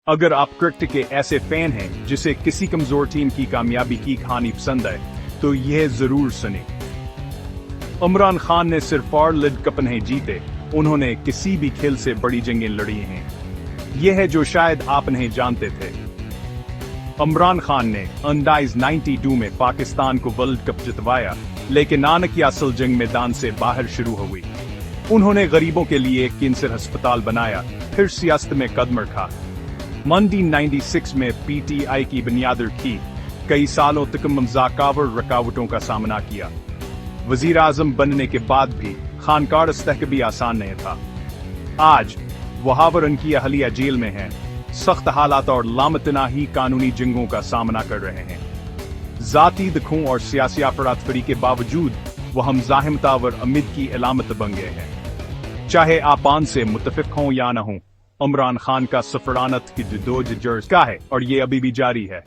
अगर आप क्रिकेट के ऐसे फैन हैं जिसे किसी कमजोर टीम की कामयाबी की कहानी पसंद है तो यह जरूर सुने। इमरान खान ने सिर्फ वर्ल्ड कप नहीं जीते, उन्होंने किसी भी खेल से बड़ी जंगें लड़ी हैं। यह है जो शायद आप नहीं जानते थे। इमरान खान ने अंदाज 92 में पाकिस्तान को वर्ल्ड कप जितवाया, लेकिन नानक की असल जंग मैदान से बाहर शुरू हुई। उन्होंने गरीबों के लिए एक कैंसर अस्पताल बनाया, फिर सियासत में कदम रखा। 1996 में पीटीआई की बुनियाद रखी, कई सालों तक मज़ाकावर रुकावटों का सामना किया। वजीर आजम बनने के बाद भी खान का रास्ता कभी आसान नहीं था। आज वहावर उनकी अहलिया जेल में है, सख्त हालात और लामतनाही कानूनी जंगों का सामना कर रहे हैं। जाती दुखों और सियासी अफरातफरी के बावजूद वह हम ज़ाहिमतावर उम्मीद की अलामत बन गए हैं। चाहे आप आन से मुतफिक हों या न हों, इमरान खान का सफरानत की जदोजहद का है और ये अभी भी जारी है।